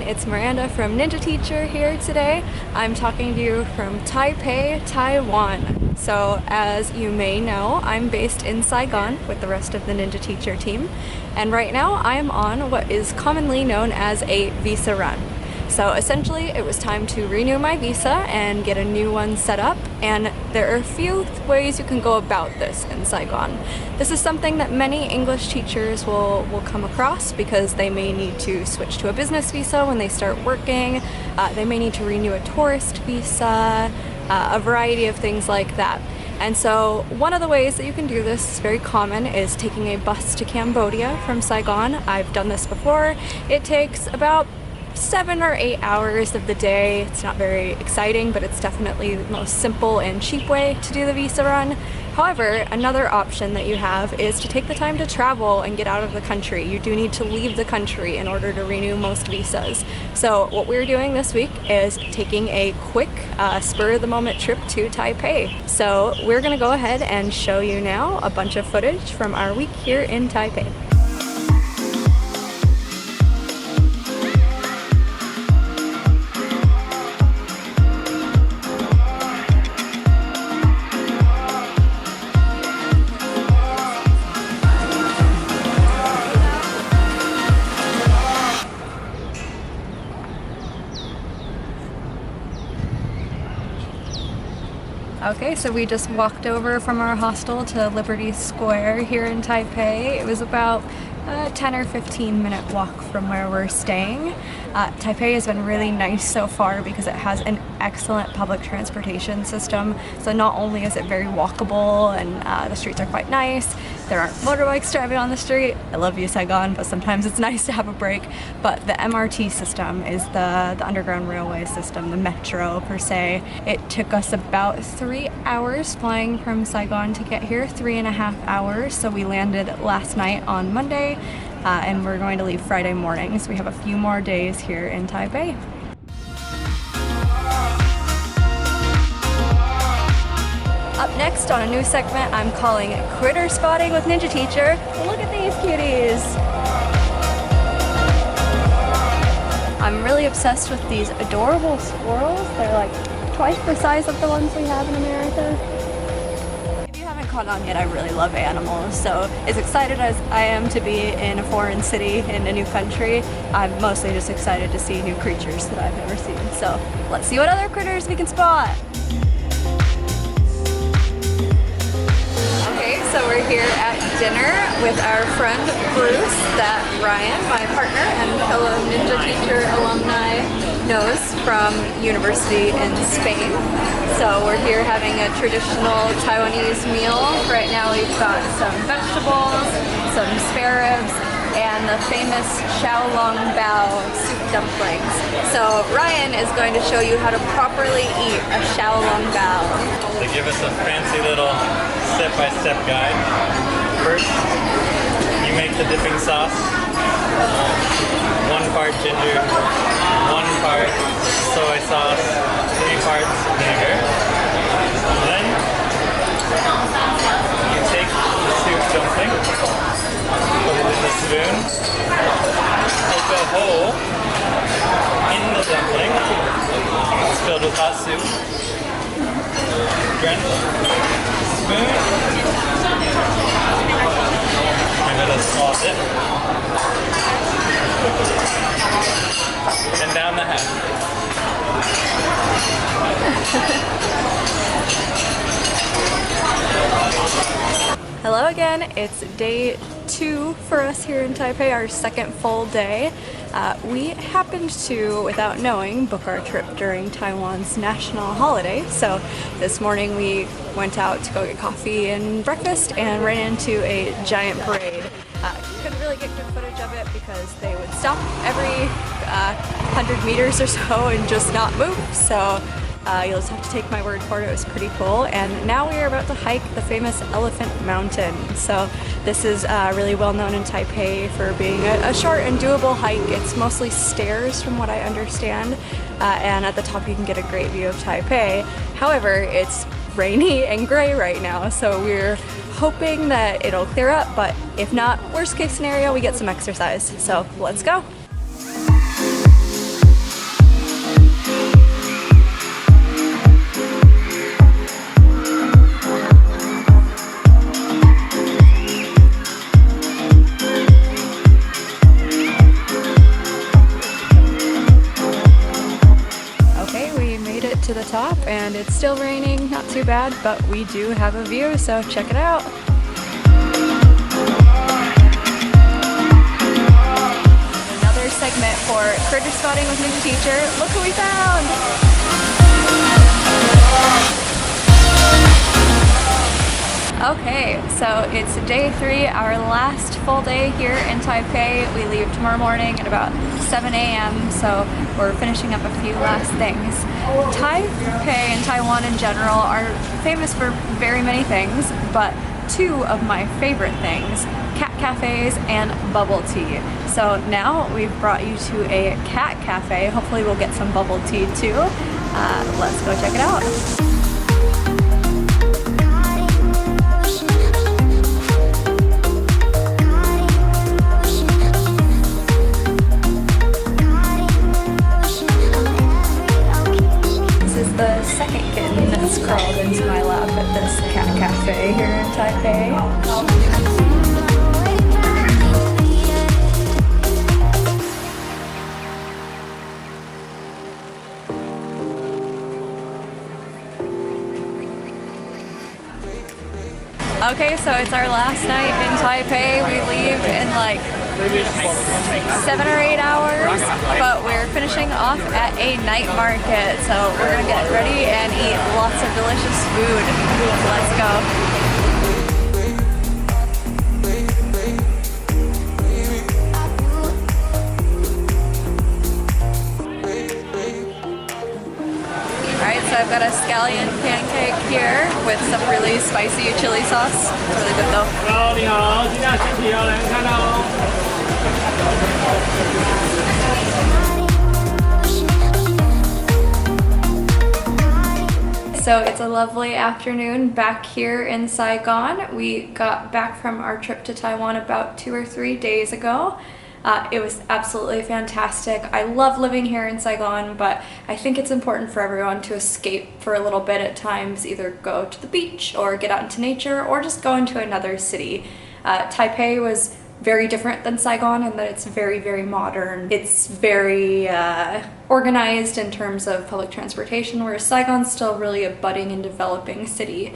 it's Miranda from Ninja Teacher here today. I'm talking to you from Taipei, Taiwan. So as you may know, I'm based in Saigon with the rest of the Ninja Teacher team. And right now I'm on what is commonly known as a visa run. So essentially it was time to renew my visa and get a new one set up, and there are a few ways you can go about this in Saigon. This is something that many English teachers will come across because they may need to switch to a business visa when they start working, they may need to renew a tourist visa, a variety of things like that. And so one of the ways that you can do this, very common, is taking a bus to Cambodia from Saigon. I've done this before. It takes about 7 or 8 hours of the day. It's not very exciting, but it's definitely the most simple and cheap way to do the visa run. However, another option that you have is to take the time to travel and get out of the country. You do need to leave the country in order to renew most visas. So what we're doing this week is taking a quick spur-of-the-moment trip to Taipei. So we're gonna go ahead and show you now a bunch of footage from our week here in Taipei. Okay, so we just walked over from our hostel to Liberty Square here in Taipei. It was about a 10 or 15 minute walk from where we're staying. Taipei has been really nice so far because it has an excellent public transportation system. So not only is it very walkable and the streets are quite nice, there aren't motorbikes driving on the street. I love you, Saigon, but sometimes it's nice to have a break. But the MRT system is the underground railway system, the metro per se. It took us about 3 hours flying from Saigon to get here, 3.5 hours. So we landed last night on Monday, and we're going to leave Friday morning. So we have a few more days here in Taipei. Up next on a new segment I'm calling Critter Spotting with Ninja Teacher. Look at these cuties! I'm really obsessed with these adorable squirrels. They're like twice the size of the ones we have in America. If you haven't caught on yet, I really love animals. So as excited as I am to be in a foreign city, in a new country, I'm mostly just excited to see new creatures that I've never seen. So let's see what other critters we can spot. So we're here at dinner with our friend Bruce that Ryan, my partner and fellow Ninja Teacher alumni, knows from university in Spain. So we're here having a traditional Taiwanese meal. Right now we've got some vegetables, some spare ribs, and the famous xiaolongbao soup dumplings. So Ryan is going to show you how to properly eat a xiaolongbao. They give us a fancy little step-by-step guide. First, you make the dipping sauce. 1 part ginger, 1 part soy sauce, 3 parts vinegar. Then you take the soup dumpling, put it in the spoon, poke a hole in the dumpling. It's filled with hot soup. Drench spoon, give it a small dip, and down the hatch. Hello again, it's day 2 for us here in Taipei, our second full day. We happened to, without knowing, book our trip during Taiwan's national holiday. So this morning we went out to go get coffee and breakfast and ran into a giant parade. Couldn't really get good footage of it because they would stop every 100 meters or so and just not move. So you'll just have to take my word for it. It was pretty cool. And now we are about to hike the famous Elephant Mountain. So this is really well known in Taipei for being a short and doable hike. It's mostly stairs from what I understand. And at the top you can get a great view of Taipei. However, it's rainy and gray right now. So we're hoping that it'll clear up. But if not, worst case scenario, we get some exercise. So let's go. still raining, not too bad, but we do have a view, so check it out. Another segment for critter spotting with Ninja Teacher. Look who we found! Okay, so it's day 3, our last full day here in Taipei. We leave tomorrow morning at about 7 a.m., so we're finishing up a few last things. Taipei and Taiwan in general are famous for very many things, but 2 of my favorite things, cat cafes and bubble tea. So now we've brought you to a cat cafe. Hopefully we'll get some bubble tea too. Let's go check it out. The second kitten that's crawled into my lap at this cat cafe here in Taipei. Okay, so it's our last night in Taipei. We leave in like 7 or 8 hours, but we're finishing off at a night market. So we're gonna get ready and eat lots of delicious food. Let's go. So I've got a scallion pancake here with some really spicy chili sauce. It's really good though. So it's a lovely afternoon back here in Saigon. We got back from our trip to Taiwan about 2 or 3 days ago. It was absolutely fantastic. I love living here in Saigon, but I think it's important for everyone to escape for a little bit at times, either go to the beach or get out into nature or just go into another city. Taipei was very different than Saigon in that it's very, very modern. It's very organized in terms of public transportation, whereas Saigon's still really a budding and developing city.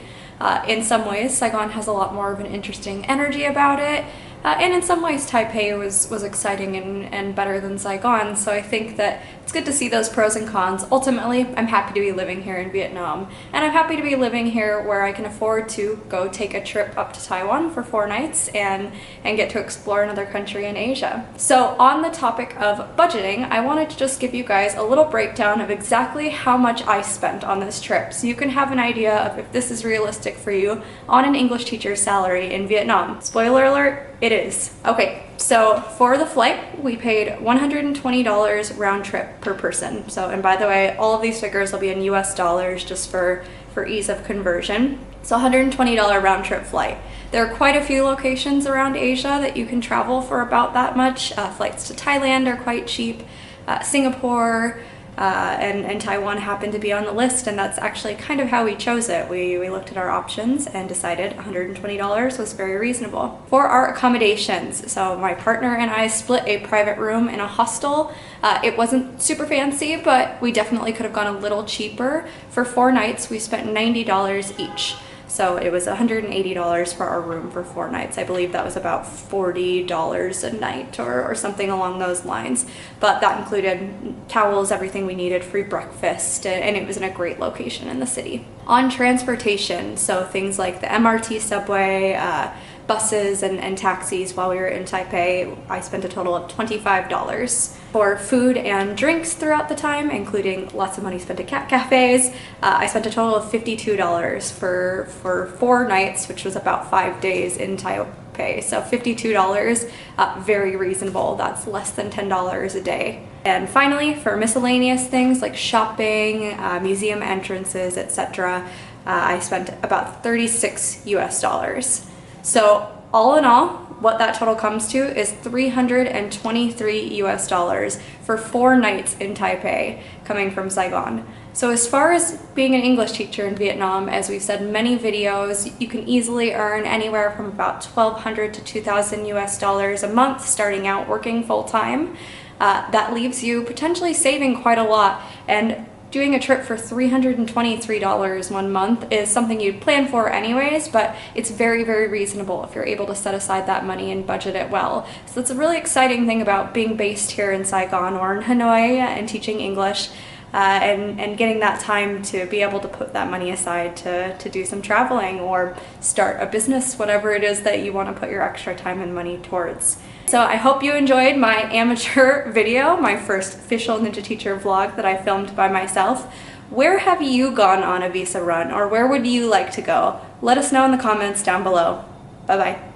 In some ways, Saigon has a lot more of an interesting energy about it. And in some ways, Taipei was exciting and better than Saigon, so I think that it's good to see those pros and cons. Ultimately, I'm happy to be living here in Vietnam, and I'm happy to be living here where I can afford to go take a trip up to Taiwan for 4 nights and get to explore another country in Asia. So on the topic of budgeting, I wanted to just give you guys a little breakdown of exactly how much I spent on this trip, so you can have an idea of if this is realistic for you on an English teacher's salary in Vietnam. Spoiler alert, it is. Okay, so for the flight, we paid $120 round trip per person. So, and by the way, all of these figures will be in US dollars just for ease of conversion. So $120 round trip flight. There are quite a few locations around Asia that you can travel for about that much. Flights to Thailand are quite cheap. Singapore, and Taiwan happened to be on the list, and that's actually kind of how we chose it. We looked at our options and decided $120 was very reasonable. For our accommodations, so my partner and I split a private room in a hostel. It wasn't super fancy, but we definitely could have gone a little cheaper. For 4 nights, we spent $90 each. So it was $180 for our room for 4 nights. I believe that was about $40 a night or something along those lines. But that included towels, everything we needed, free breakfast, and it was in a great location in the city. On transportation, so things like the MRT subway, buses and taxis while we were in Taipei, I spent a total of $25. For food and drinks throughout the time, including lots of money spent at cat cafes, I spent a total of $52 for 4 nights, which was about 5 days in Taipei. So $52, very reasonable. That's less than $10 a day. And finally, for miscellaneous things like shopping, museum entrances, etc., I spent about $36 US. So all in all, what that total comes to is $323 US for 4 nights in Taipei, coming from Saigon. So as far as being an English teacher in Vietnam, as we've said in many videos, you can easily earn anywhere from about $1,200 to $2,000 US a month starting out working full-time. That leaves you potentially saving quite a lot, and doing a trip for $323 one month is something you'd plan for anyways, but it's very, very reasonable if you're able to set aside that money and budget it well. So that's a really exciting thing about being based here in Saigon or in Hanoi and teaching English. And getting that time to be able to put that money aside to do some traveling or start a business, whatever it is that you want to put your extra time and money towards. So I hope you enjoyed my amateur video, my first official Ninja Teacher vlog that I filmed by myself. Where have you gone on a visa run, or where would you like to go? Let us know in the comments down below. Bye bye.